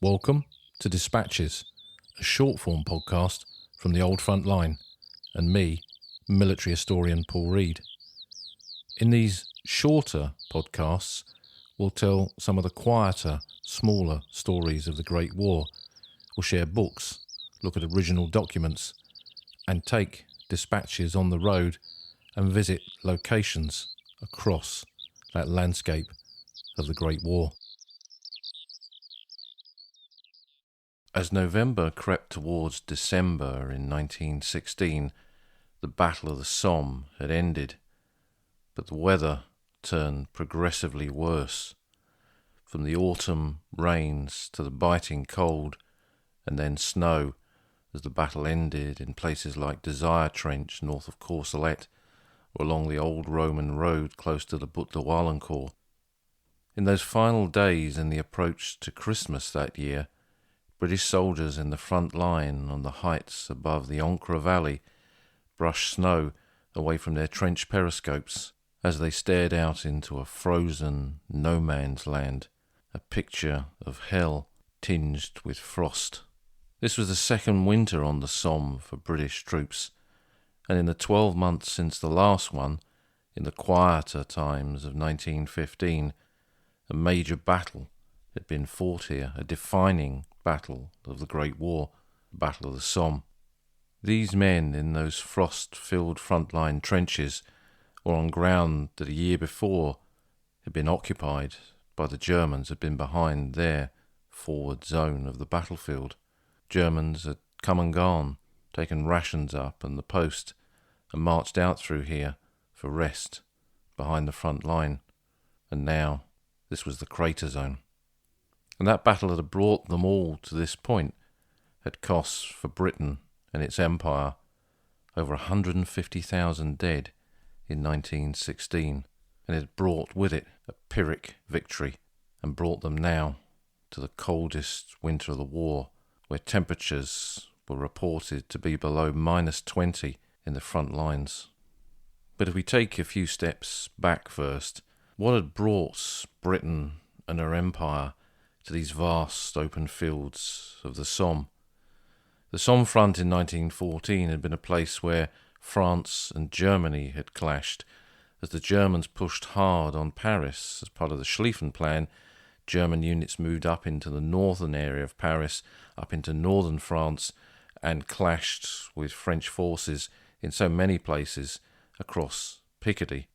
Welcome to Despatches, a short-form podcast from the old front line, and me, military historian Paul Reed. In these shorter podcasts, we'll tell some of the quieter, smaller stories of the Great War. We'll share books, look at original documents, and take dispatches on the road and visit locations across that landscape of the Great War. As November crept towards December in 1916, the Battle of the Somme had ended, but the weather turned progressively worse. From the autumn rains to the biting cold, and then snow, as the battle ended in places like Desire Trench north of Courcelette, or along the old Roman road close to the Butte de Wallencourt. In those final days in the approach to Christmas that year, British soldiers in the front line on the heights above the Ancre Valley brushed snow away from their trench periscopes as they stared out into a frozen no-man's land, a picture of hell tinged with frost. This was the second winter on the Somme for British troops, and in the 12 months since the last one, in the quieter times of 1915, a major battle had been fought here, a defining battle of the Great War, the Battle of the Somme. These men in those frost-filled frontline trenches were on ground that a year before had been occupied by the Germans, had been behind their forward zone of the battlefield. Germans had come and gone, taken rations up and the post, and marched out through here for rest behind the front line. And now this was the crater zone. And that battle that had brought them all to this point had cost for Britain and its empire over 150,000 dead in 1916, and it had brought with it a Pyrrhic victory, and brought them now to the coldest winter of the war, where temperatures were reported to be below -20 in the front lines. But if we take a few steps back first, what had brought Britain and her empire to these vast open fields of the Somme? The Somme front in 1914 had been a place where France and Germany had clashed. As the Germans pushed hard on Paris as part of the Schlieffen Plan, German units moved up into the northern area of Paris, up into northern France, and clashed with French forces in so many places across Picardy.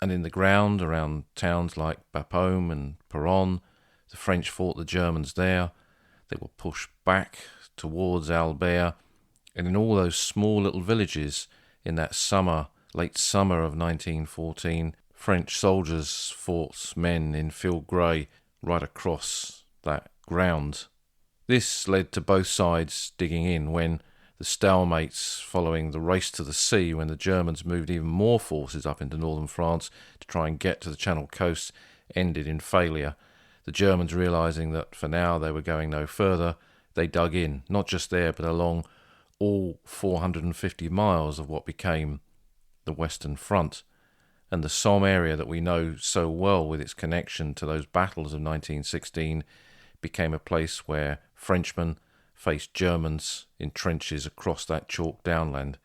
And in the ground around towns like Bapaume and Péronne, the French fought the Germans there. They were pushed back towards Albert, and in all those small little villages in that late summer of 1914, French soldiers fought men in field grey right across that ground. This led to both sides digging in when the stalemates following the race to the sea, when the Germans moved even more forces up into northern France to try and get to the Channel coast, ended in failure. The Germans, realising that for now they were going no further, they dug in, not just there, but along all 450 miles of what became the Western Front. And the Somme area that we know so well, with its connection to those battles of 1916, became a place where Frenchmen faced Germans in trenches across that chalk downland.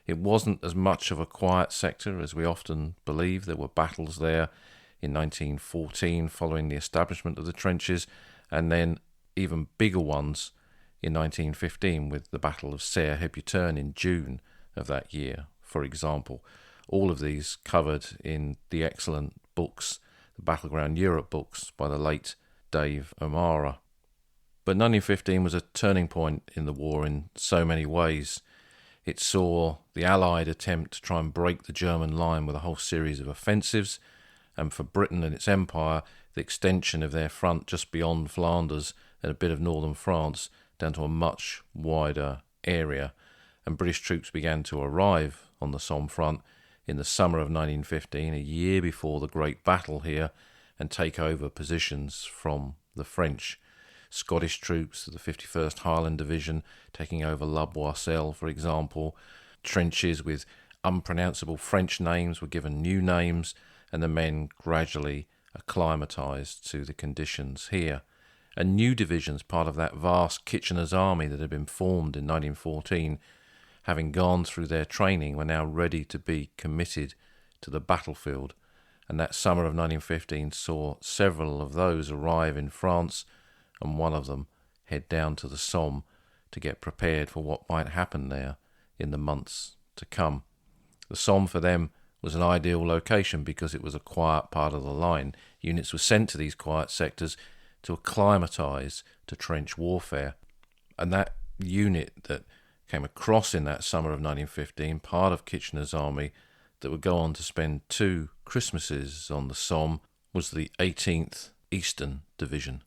It wasn't as much of a quiet sector as we often believe. There were battles there in 1914 following the establishment of the trenches, and then even bigger ones in 1915 with the Battle of Serre-Hebuterne in June of that year, for example. All of these covered in the excellent books, the Battleground Europe books by the late Dave O'Mara. But 1915 was a turning point in the war in so many ways. It saw the Allied attempt to try and break the German line with a whole series of offensives, and for Britain and its empire, the extension of their front just beyond Flanders and a bit of northern France down to a much wider area. And British troops began to arrive on the Somme front in the summer of 1915, a year before the Great Battle here, and take over positions from the French. Scottish troops of the 51st Highland Division taking over La Boisselle, for example. Trenches with unpronounceable French names were given new names, and the men gradually acclimatised to the conditions here. and new divisions, part of that vast Kitchener's army that had been formed in 1914, having gone through their training, were now ready to be committed to the battlefield. And that summer of 1915 saw several of those arrive in France, and one of them head down to the Somme to get prepared for what might happen there in the months to come. The Somme for them was an ideal location because it was a quiet part of the line. Units were sent to these quiet sectors to acclimatise to trench warfare. And that unit that came across in that summer of 1915, part of Kitchener's army, that would go on to spend 2 Christmases on the Somme, was the 18th Eastern Division.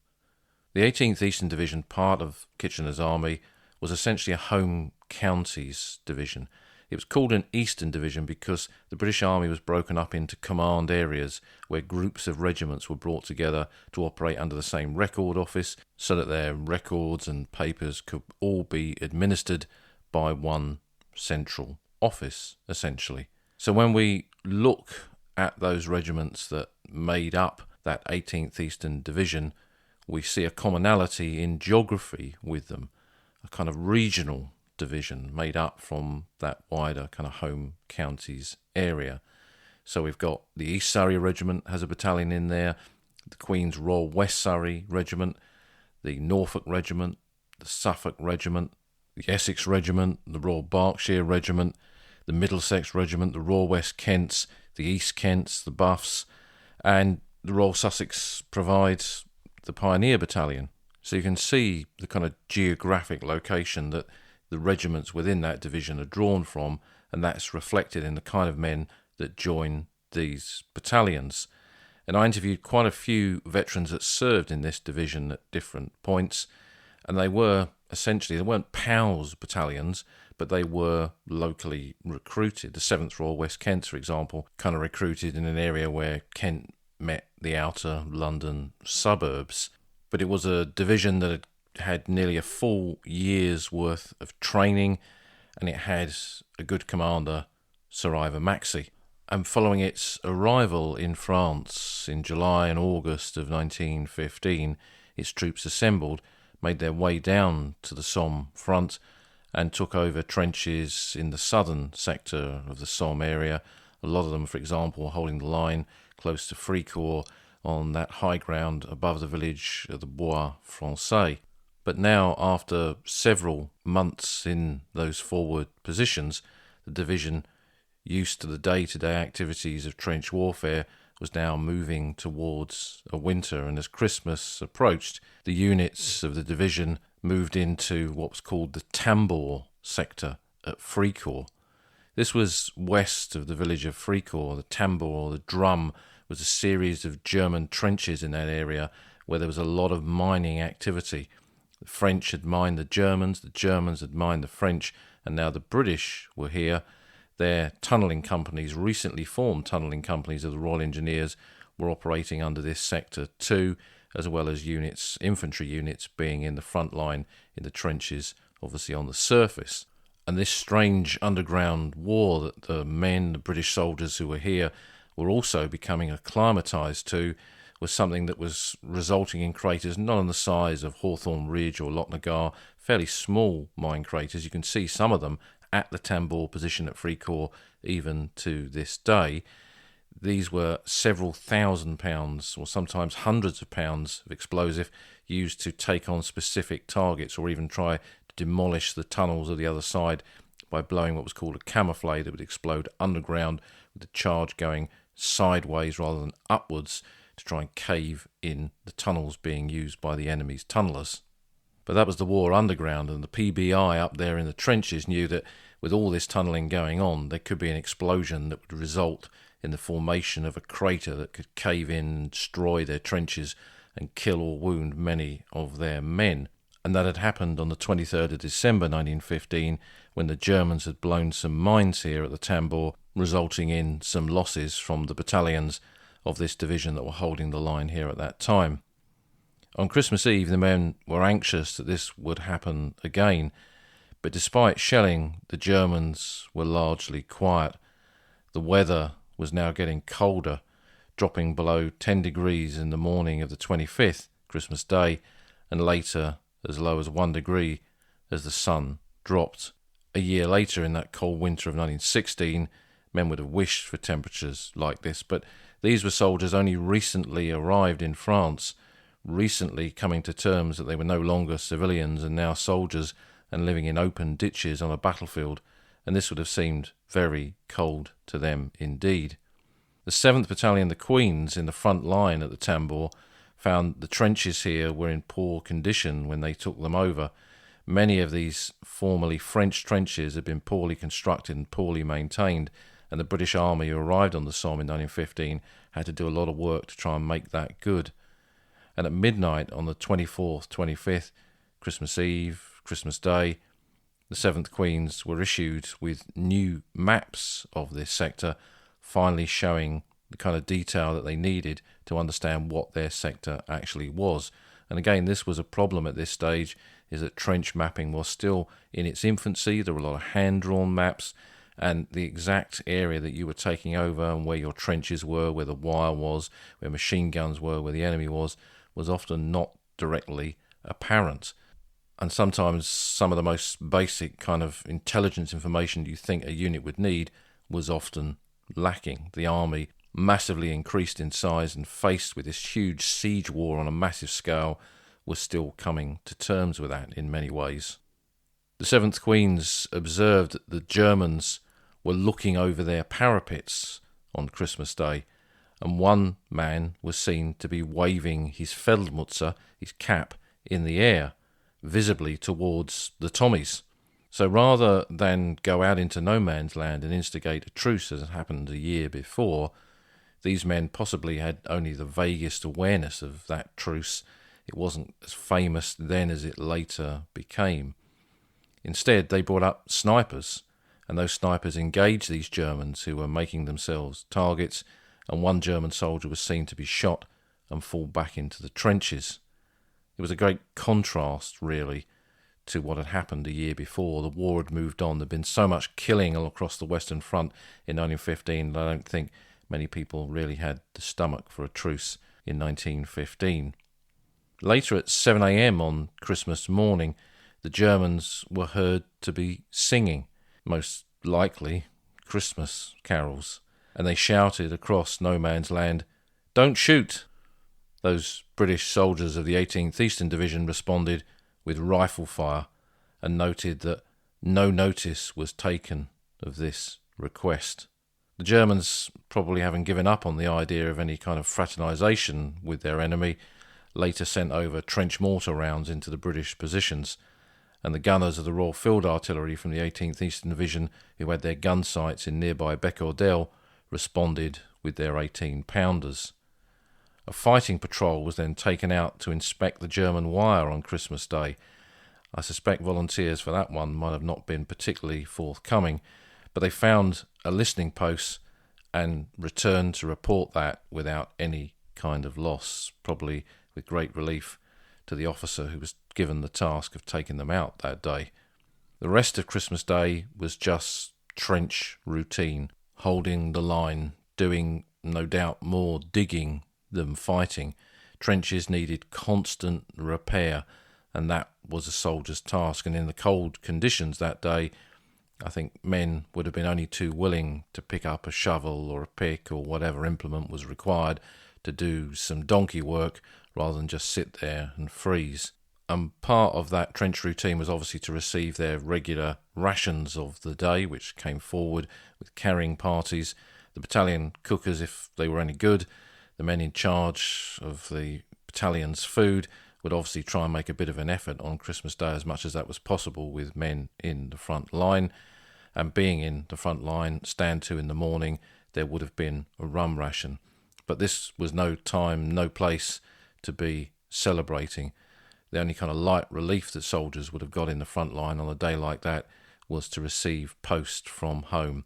The 18th Eastern Division, part of Kitchener's army, was essentially a home counties division. It was called an Eastern Division because the British Army was broken up into command areas where groups of regiments were brought together to operate under the same record office so that their records and papers could all be administered by one central office, essentially. So when we look at those regiments that made up that 18th Eastern Division, we see a commonality in geography with them, a kind of regional division made up from that wider kind of home counties area. So we've got the East Surrey Regiment has a battalion in there, the Queen's Royal West Surrey Regiment, the Norfolk Regiment, the Suffolk Regiment, the Essex Regiment, the Royal Berkshire Regiment, the Middlesex Regiment, the Royal West Kents, the East Kents, the Buffs, and the Royal Sussex provides the Pioneer Battalion. So you can see the kind of geographic location that the regiments within that division are drawn from, and that's reflected in the kind of men that join these battalions. And I interviewed quite a few veterans that served in this division at different points, and they weren't POWs battalions, but they were locally recruited. The 7th Royal West Kents, for example, kind of recruited in an area where Kent met the outer London suburbs. But it was a division that had nearly a full year's worth of training, and it had a good commander, Sir Ivor Maxey. And following its arrival in France in July and August of 1915, its troops assembled, made their way down to the Somme front and took over trenches in the southern sector of the Somme area. A lot of them, for example, holding the line close to Fricourt on that high ground above the village of the Bois Français. But now, after several months in those forward positions, the division, used to the day-to-day activities of trench warfare, was now moving towards a winter, and as Christmas approached, the units of the division moved into what was called the Tambour sector at Fricourt. This was west of the village of Fricourt. The Tambour, or the Drum, was a series of German trenches in that area where there was a lot of mining activity. The French had mined the Germans had mined the French, and now the British were here. Their tunnelling companies, recently formed tunnelling companies of the Royal Engineers, were operating under this sector too, as well as units, infantry units, being in the front line in the trenches, obviously on the surface. And this strange underground war that the men, the British soldiers who were here, were also becoming acclimatised to, was something that was resulting in craters not on the size of Hawthorne Ridge or Lochnagar, fairly small mine craters. You can see some of them at the Tambour position at Fricourt even to this day. These were several £1,000s or sometimes hundreds of pounds of explosive used to take on specific targets or even try to demolish the tunnels of the other side by blowing what was called a camouflage that would explode underground with the charge going sideways rather than upwards to try and cave in the tunnels being used by the enemy's tunnellers. But that was the war underground, and the PBI up there in the trenches knew that with all this tunnelling going on, there could be an explosion that would result in the formation of a crater that could cave in and destroy their trenches and kill or wound many of their men. And that had happened on the 23rd of December 1915, when the Germans had blown some mines here at the Tambour, resulting in some losses from the battalions of this division that were holding the line here at that time. On Christmas Eve, the men were anxious that this would happen again, but despite shelling, the Germans were largely quiet. The weather was now getting colder, dropping below 10 degrees in the morning of the 25th, Christmas Day, and later as low as 1 degree as the sun dropped. A year later, in that cold winter of 1916, men would have wished for temperatures like this, but these were soldiers only recently arrived in France, recently coming to terms that they were no longer civilians and now soldiers and living in open ditches on a battlefield, and this would have seemed very cold to them indeed. The 7th Battalion, the Queens, in the front line at the Tambour, found the trenches here were in poor condition when they took them over. Many of these formerly French trenches had been poorly constructed and poorly maintained, and the British Army who arrived on the Somme in 1915 had to do a lot of work to try and make that good. And at midnight on the 24th, 25th, Christmas Eve, Christmas Day, the 7th Queens were issued with new maps of this sector, finally showing the kind of detail that they needed to understand what their sector actually was. And again, this was a problem at this stage, is that trench mapping was still in its infancy. There were a lot of hand-drawn maps, and the exact area that you were taking over and where your trenches were, where the wire was, where machine guns were, where the enemy was often not directly apparent. And sometimes some of the most basic kind of intelligence information you think a unit would need was often lacking. The army, massively increased in size and faced with this huge siege war on a massive scale, was still coming to terms with that in many ways. The 7th Queens observed that the Germans were looking over their parapets on Christmas Day, and one man was seen to be waving his Feldmütze, his cap, in the air, visibly towards the Tommies. So rather than go out into no man's land and instigate a truce as had happened a year before, these men possibly had only the vaguest awareness of that truce. It wasn't as famous then as it later became. Instead, they brought up snipers, and those snipers engaged these Germans who were making themselves targets, and one German soldier was seen to be shot and fall back into the trenches. It was a great contrast, really, to what had happened a year before. The war had moved on. There had been so much killing all across the Western Front in 1915 that I don't think many people really had the stomach for a truce in 1915. Later at 7 a.m. on Christmas morning, the Germans were heard to be singing, most likely Christmas carols, and they shouted across no man's land, "Don't shoot!" Those British soldiers of the 18th Eastern Division responded with rifle fire and noted that no notice was taken of this request. The Germans, probably having given up on the idea of any kind of fraternisation with their enemy, later sent over trench mortar rounds into the British positions, and the gunners of the Royal Field Artillery from the 18th Eastern Division, who had their gun sights in nearby Becordel, responded with their 18-pounders. A fighting patrol was then taken out to inspect the German wire on Christmas Day. I suspect volunteers for that one might have not been particularly forthcoming, but they found a listening post and returned to report that without any kind of loss, probably with great relief to the officer who was given the task of taking them out that day. The rest of Christmas Day was just trench routine, holding the line, doing no doubt more digging than fighting. Trenches needed constant repair, and that was a soldier's task. And in the cold conditions that day, I think men would have been only too willing to pick up a shovel or a pick or whatever implement was required to do some donkey work rather than just sit there and freeze. And part of that trench routine was obviously to receive their regular rations of the day, which came forward with carrying parties, the battalion cookers if they were any good. The men in charge of the battalion's food would obviously try and make a bit of an effort on Christmas Day as much as that was possible with men in the front line. And being in the front line, stand to in the morning, there would have been a rum ration. But this was no time, no place to be celebrating. The only kind of light relief that soldiers would have got in the front line on a day like that was to receive post from home.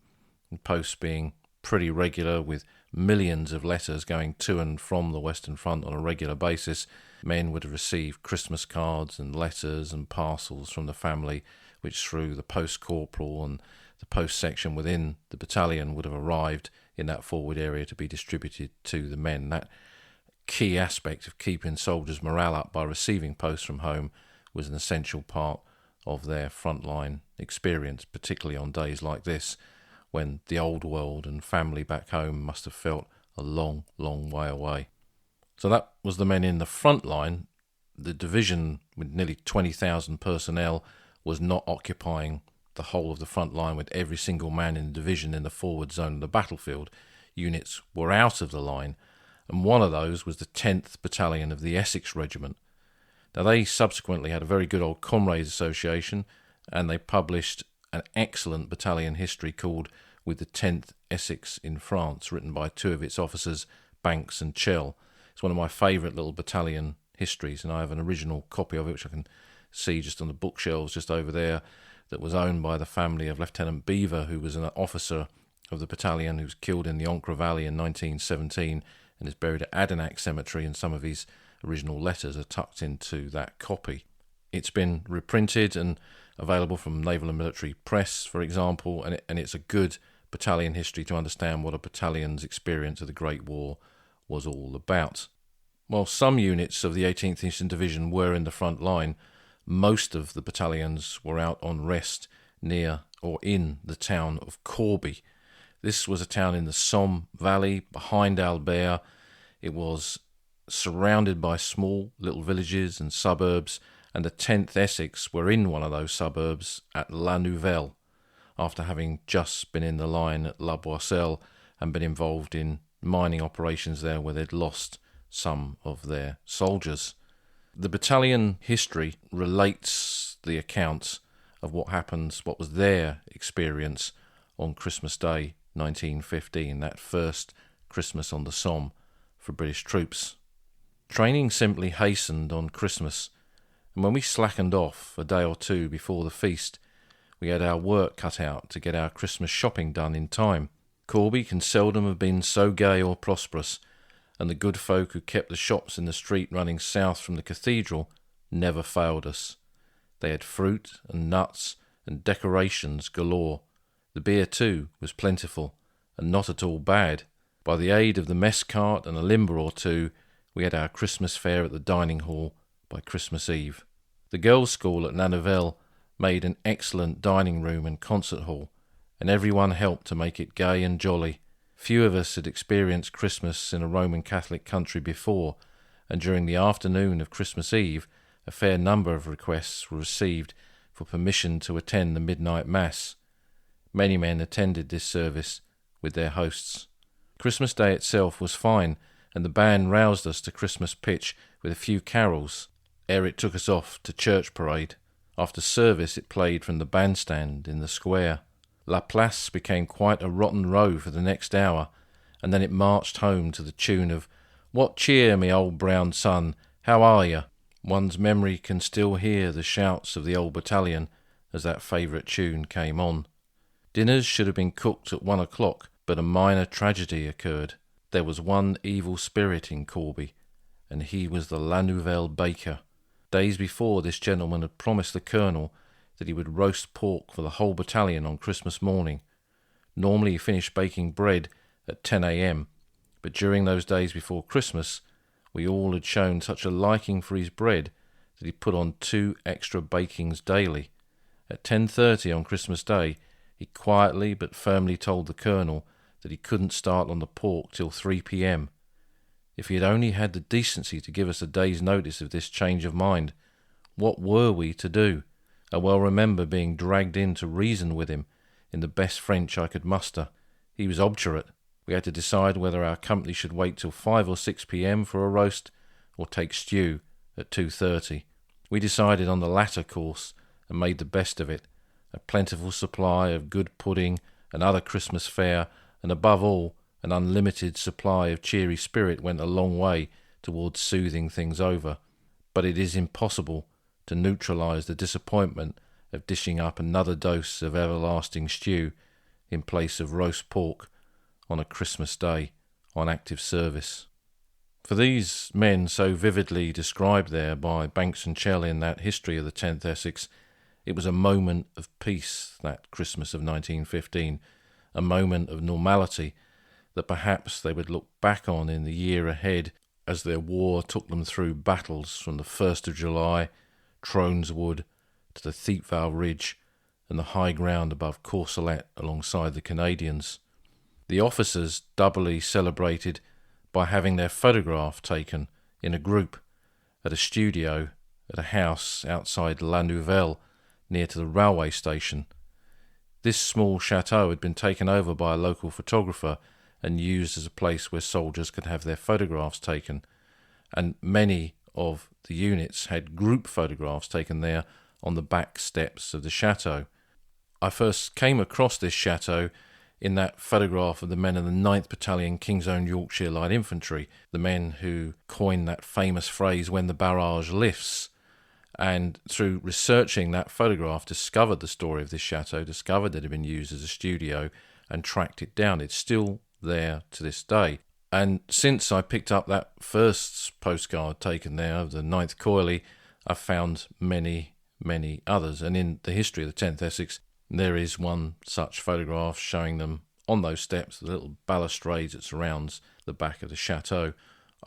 And post being pretty regular, with millions of letters going to and from the Western Front on a regular basis, men would have received Christmas cards and letters and parcels from the family, which through the post corporal and the post section within the battalion would have arrived in that forward area to be distributed to the men. That key aspect of keeping soldiers' morale up by receiving posts from home was an essential part of their frontline experience, particularly on days like this, when the old world and family back home must have felt a long, long way away. So that was the men in the front line. The division, with nearly 20,000 personnel, was not occupying the whole of the front line with every single man in the division in the forward zone of the battlefield. Units were out of the line, and one of those was the 10th Battalion of the Essex Regiment. Now, they subsequently had a very good old comrades association, and they published an excellent battalion history called With the 10th Essex in France, written by two of its officers, Banks and Chell. It's one of my favourite little battalion histories, and I have an original copy of it which I can see just on the bookshelves just over there, that was owned by the family of Lieutenant Beaver, who was an officer of the battalion who was killed in the Ancre Valley in 1917 and is buried at Adenac Cemetery, and some of his original letters are tucked into that copy. It's been reprinted and available from Naval and Military Press, for example, and it's a good battalion history to understand what a battalion's experience of the Great War was all about. While some units of the 18th Eastern Division were in the front line, most of the battalions were out on rest near or in the town of Corby. This was a town in the Somme Valley behind Albert. It was surrounded by small little villages and suburbs, and the 10th Essex were in one of those suburbs at La Nouvelle, after having just been in the line at La Boisselle and been involved in mining operations there where they'd lost some of their soldiers. The battalion history relates the accounts of what was their experience on Christmas Day 1915, that first Christmas on the Somme for British troops. Training simply hastened on Christmas, and when we slackened off a day or two before the feast, we had our work cut out to get our Christmas shopping done in time. Corby can seldom have been so gay or prosperous, and the good folk who kept the shops in the street running south from the cathedral never failed us. They had fruit and nuts and decorations galore. The beer, too, was plentiful, and not at all bad. By the aid of the mess cart and a limber or two, we had our Christmas fare at the dining hall by Christmas Eve. The girls' school at La Nouvelle made an excellent dining room and concert hall, and everyone helped to make it gay and jolly. Few of us had experienced Christmas in a Roman Catholic country before, and during the afternoon of Christmas Eve, a fair number of requests were received for permission to attend the midnight mass. Many men attended this service with their hosts. Christmas Day itself was fine, and the band roused us to Christmas pitch with a few carols ere it took us off to church parade. After service it played from the bandstand in the square. La Place became quite a rotten row for the next hour, and then it marched home to the tune of "What cheer, me old brown son, how are you?" One's memory can still hear the shouts of the old battalion as that favourite tune came on. Dinners should have been cooked at 1 o'clock, but a minor tragedy occurred. There was one evil spirit in Corby, and he was the La Nouvelle baker. Days before, this gentleman had promised the colonel that he would roast pork for the whole battalion on Christmas morning. Normally he finished baking bread at 10 a.m, but during those days before Christmas, we all had shown such a liking for his bread that he put on 2 extra bakings daily. At 10:30 on Christmas Day, he quietly but firmly told the colonel that he couldn't start on the pork till 3 p.m. If he had only had the decency to give us a day's notice of this change of mind, what were we to do? I well remember being dragged in to reason with him in the best French I could muster. He was obdurate. We had to decide whether our company should wait till 5 or 6 p.m. for a roast, or take stew at 2:30. We decided on the latter course and made the best of it. A plentiful supply of good pudding and other Christmas fare, and above all, an unlimited supply of cheery spirit went a long way towards soothing things over. But it is impossible to neutralise the disappointment of dishing up another dose of everlasting stew in place of roast pork on a Christmas Day on active service. For these men so vividly described there by Banks and Chell in that history of the 10th Essex, it was a moment of peace, that Christmas of 1915, a moment of normality that perhaps they would look back on in the year ahead as their war took them through battles from the 1st of July, Trones Wood, to the Thiepval Ridge and the high ground above Courcelette alongside the Canadians. The officers doubly celebrated by having their photograph taken in a group at a studio at a house outside La Nouvelle near to the railway station. This small chateau had been taken over by a local photographer and used as a place where soldiers could have their photographs taken, and many of the units had group photographs taken there on the back steps of the chateau. I first came across this chateau in that photograph of the men of the 9th Battalion King's Own Yorkshire Light Infantry, the men who coined that famous phrase, "when the barrage lifts." And through researching that photograph, discovered the story of this chateau, discovered that it had been used as a studio, and tracked it down. It's still there to this day. And since I picked up that first postcard taken there of the 9th Coylie, I've found many, many others. And in the history of the 10th Essex, there is one such photograph showing them on those steps, the little balustrades that surrounds the back of the chateau.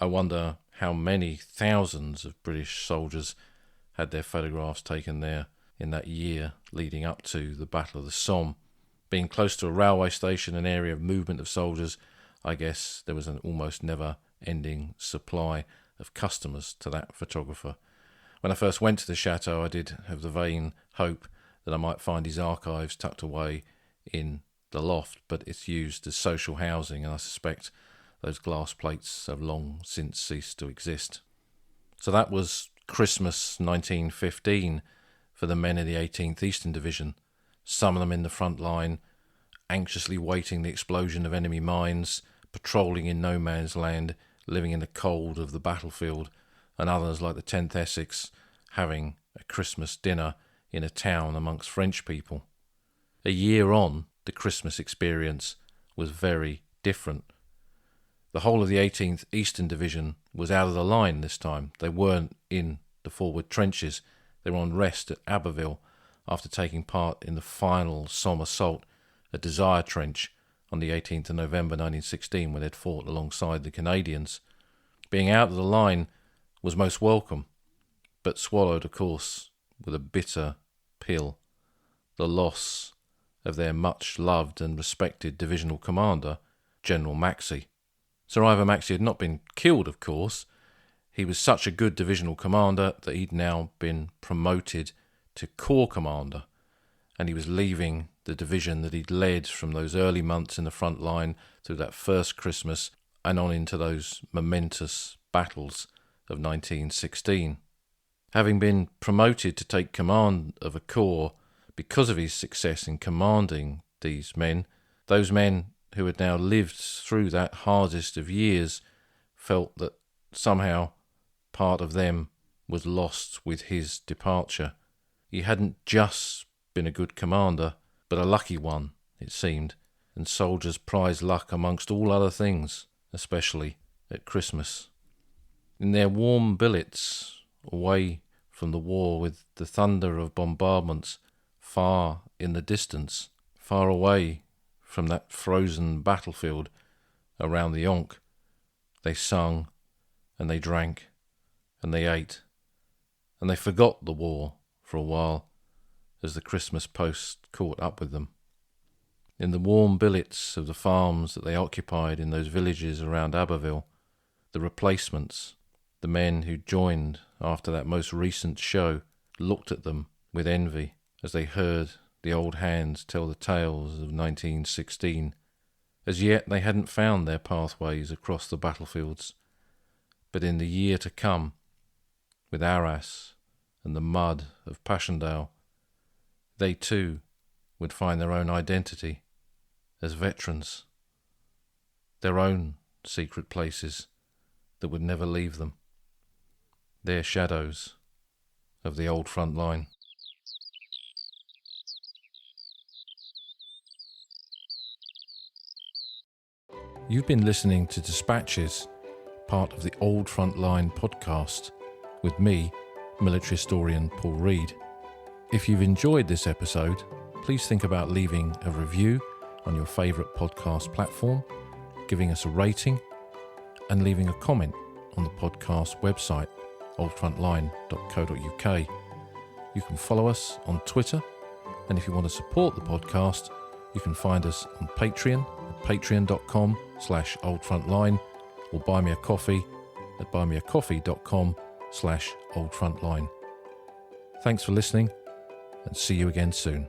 I wonder how many thousands of British soldiers had their photographs taken there in that year leading up to the Battle of the Somme. Being close to a railway station, an area of movement of soldiers, I guess there was an almost never-ending supply of customers to that photographer. When I first went to the chateau, I did have the vain hope that I might find his archives tucked away in the loft, but it's used as social housing, and I suspect those glass plates have long since ceased to exist. So that was Christmas 1915 for the men of the 18th Eastern Division, some of them in the front line, anxiously waiting the explosion of enemy mines, patrolling in no man's land, living in the cold of the battlefield, and others like the 10th Essex having a Christmas dinner in a town amongst French people. A year on, the Christmas experience was very different. The whole of the 18th Eastern Division was out of the line this time. They weren't in the forward trenches. They were on rest at Abbeville after taking part in the final Somme assault at Desire Trench on the 18th of November 1916 when they'd fought alongside the Canadians. Being out of the line was most welcome, but swallowed, of course, with a bitter pill, the loss of their much-loved and respected divisional commander, General Maxey. Sir Ivor Maxey had not been killed, of course. He was such a good divisional commander that he'd now been promoted to corps commander, and he was leaving the division that he'd led from those early months in the front line through that first Christmas and on into those momentous battles of 1916. Having been promoted to take command of a corps because of his success in commanding these men, those men who had now lived through that hardest of years felt that somehow part of them was lost with his departure. He hadn't just been a good commander, but a lucky one, it seemed, and soldiers prize luck amongst all other things, especially at Christmas. In their warm billets, away from the war with the thunder of bombardments far in the distance, far away from that frozen battlefield around the Yonk, they sung and they drank and they ate and they forgot the war for a while as the Christmas post caught up with them. In the warm billets of the farms that they occupied in those villages around Abbeville, the replacements, the men who joined after that most recent show, looked at them with envy as they heard the old hands tell the tales of 1916. As yet they hadn't found their pathways across the battlefields, but in the year to come, with Arras and the mud of Passchendaele, they too would find their own identity as veterans, their own secret places that would never leave them, their shadows of the old front line. You've been listening to Despatches, part of the Old Front Line podcast, with me, military historian Paul Reed. If you've enjoyed this episode, please think about leaving a review on your favourite podcast platform, giving us a rating, and leaving a comment on the podcast website, oldfrontline.co.uk. You can follow us on Twitter, and if you want to support the podcast, you can find us on Patreon at patreon.com/oldfrontline, or buy me a coffee at buymeacoffee.com/oldfrontline. Thanks for listening, and see you again soon.